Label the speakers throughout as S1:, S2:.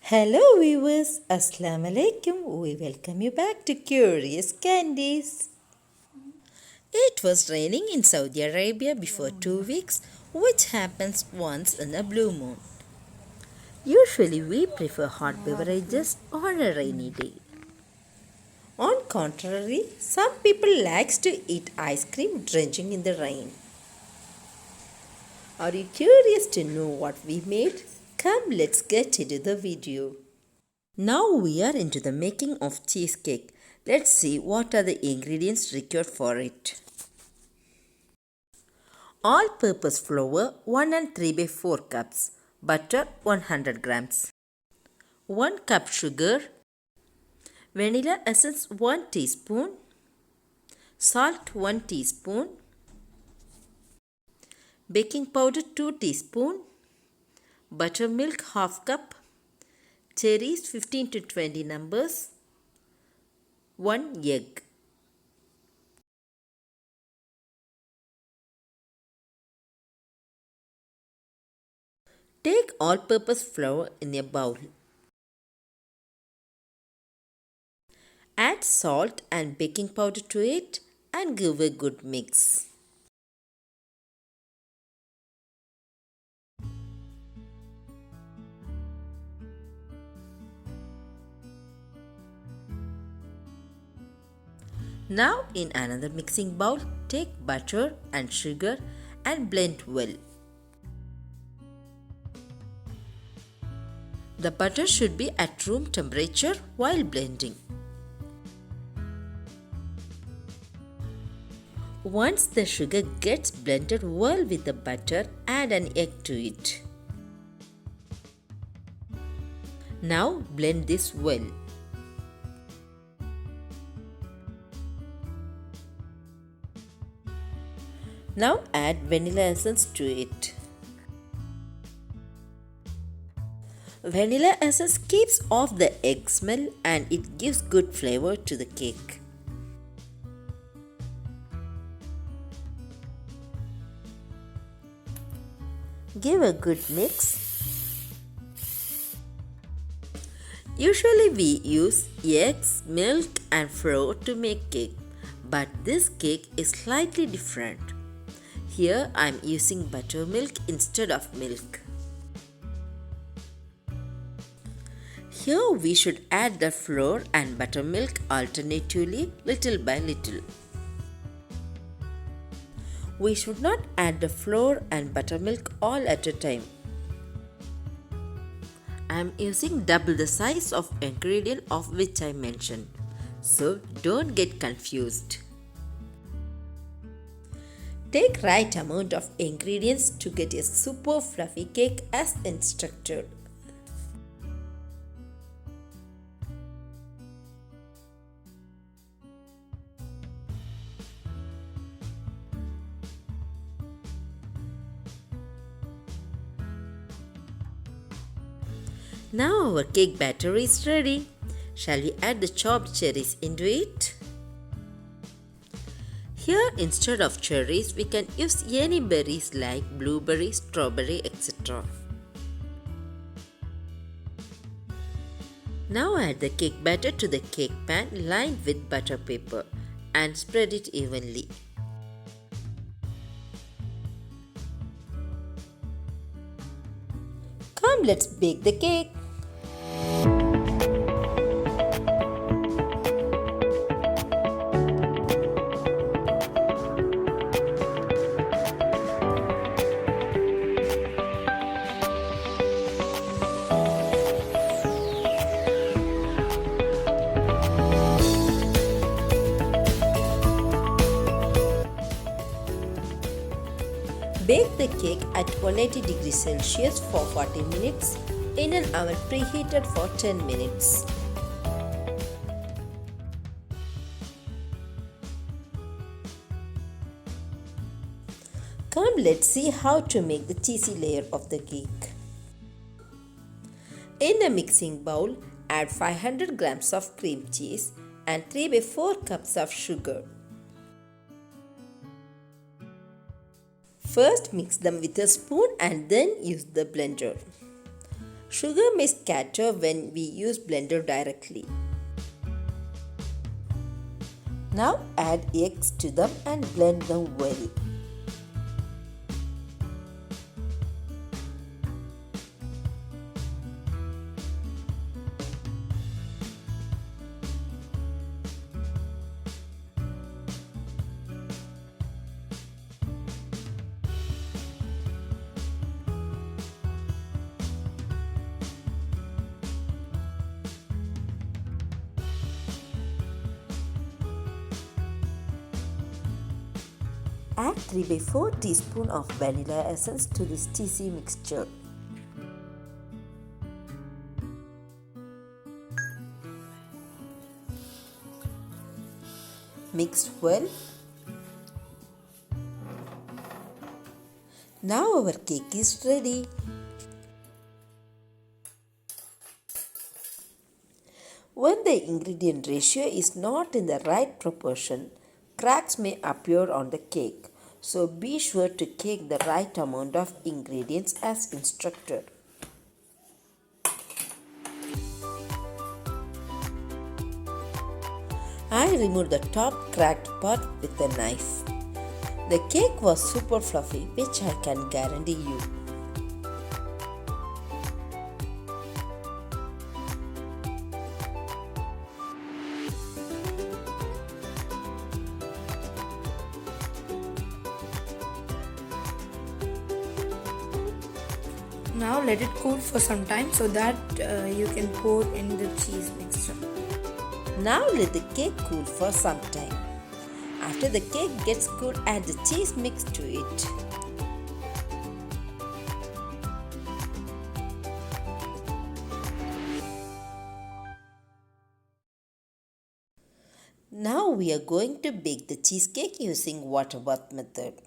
S1: Hello viewers, Assalamu alaikum. We welcome you back to Curious Candies. It was raining in Saudi Arabia before 2 weeks, which happens once in a blue moon. Usually we prefer hot beverages on a rainy day. On contrary, some people likes to eat ice cream drenching in the rain. Are you curious to know what we made? Come, let's get into the video. Now we are into the making of cheesecake. Let's see what are the ingredients required for it. All-purpose flour 1 and 3 by 4 cups. Butter 100 grams. 1 cup sugar. Vanilla essence 1 teaspoon. Salt 1 teaspoon. Baking powder 2 teaspoon. Buttermilk half cup. Cherries 15 to 20 numbers. 1 egg. Take all-purpose flour in a bowl. Add salt and baking powder to it and give a good mix. Now in another mixing bowl, take butter and sugar and blend well. The butter should be at room temperature while blending. Once the sugar gets blended well with the butter, add an egg to it. Now blend this well. Now add vanilla essence to it. Vanilla essence keeps off the egg smell and it gives good flavor to the cake. Give a good mix. Usually we use eggs, milk and flour to make cake, but this cake is slightly different. Here I am using buttermilk instead of milk. Here we should add the flour and buttermilk alternatively little by little. We should not add the flour and buttermilk all at a time. I am using double the size of ingredient of which I mentioned, so don't get confused. Take right amount of ingredients to get a super fluffy cake as instructed. Now our cake batter is ready. Shall we add the chopped cherries into it? Here instead of cherries, we can use any berries like blueberry, strawberry, etc. Now add the cake batter to the cake pan lined with butter paper and spread it evenly. Come, let's bake the cake. Bake the cake at 180 degrees Celsius for 40 minutes in an oven preheated for 10 minutes. Come, let's see how to make the cheesy layer of the cake. In a mixing bowl, add 500 grams of cream cheese and 3 by 4 cups of sugar. First mix them with a spoon and then use the blender. Sugar may scatter when we use blender directly. Now add eggs to them and blend them well. Add 3/4 teaspoon of vanilla essence to this cheesy mixture. Mix well. Now our cake is ready. When the ingredient ratio is not in the right proportion, cracks may appear on the cake. So be sure to take the right amount of ingredients as instructed. I removed the top cracked part with a knife. The cake was super fluffy, which I can guarantee you.
S2: Now let it cool for some time so that you can pour in the cheese mixture.
S1: Now let the cake cool for some time. After the cake gets cool, add the cheese mix to it. Now we are going to bake the cheesecake using water bath method.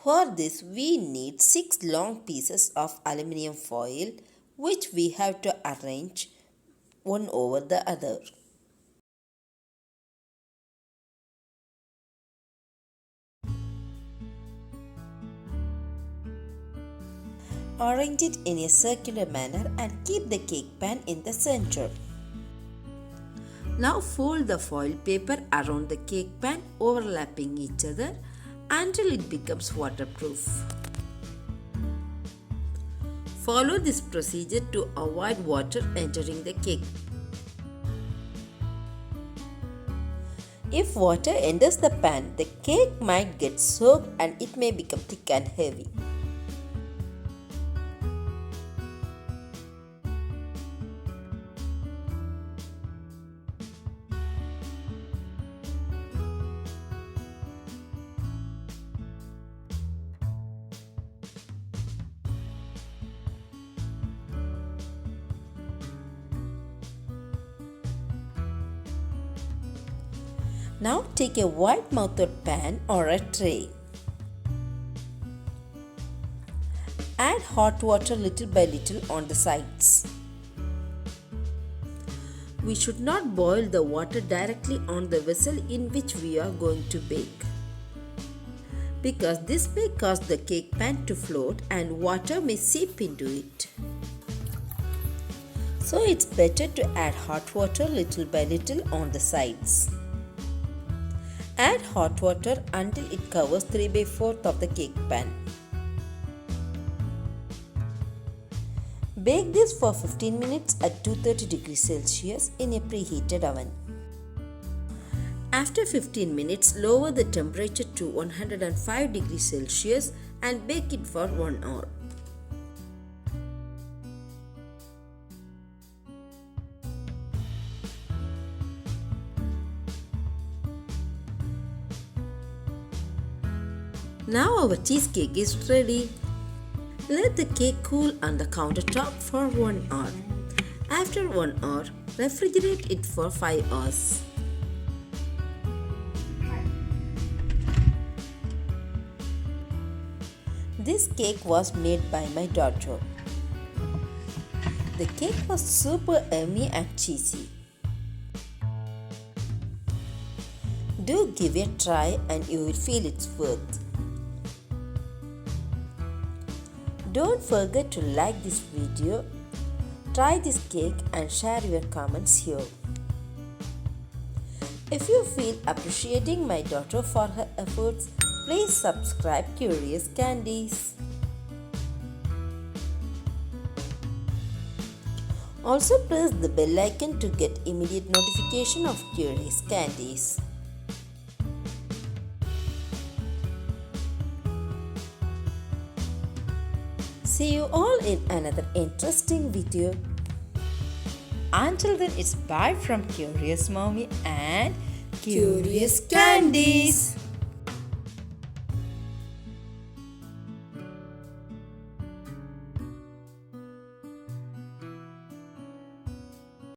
S1: For this we need 6 long pieces of aluminium foil which we have to arrange one over the other. Arrange it in a circular manner and keep the cake pan in the center. Now fold the foil paper around the cake pan overlapping each other until it becomes waterproof. Follow this procedure to avoid water entering the cake. If water enters the pan, the cake might get soaked and it may become thick and heavy. Now take a wide-mouthed pan or a tray. Add hot water little by little on the sides. We should not boil the water directly on the vessel in which we are going to bake, because this may cause the cake pan to float and water may seep into it. So it's better to add hot water little by little on the sides. Add hot water until it covers 3/4 of the cake pan. Bake this for 15 minutes at 230 degrees Celsius in a preheated oven. After 15 minutes, lower the temperature to 105 degrees Celsius and bake it for 1 hour. Now our cheesecake is ready. Let the cake cool on the countertop for 1 hour. After 1 hour, refrigerate it for 5 hours. This cake was made by my daughter. The cake was super yummy and cheesy. Do give it a try and you will feel its worth. Don't forget to like this video, Try this cake and share your comments here. If you feel appreciating my daughter for her efforts, please subscribe Curious Candies. Also press the bell icon to get immediate notification of Curious Candies. See you all in another interesting video. Until then, it's bye from Curious Mommy and Curious Candies.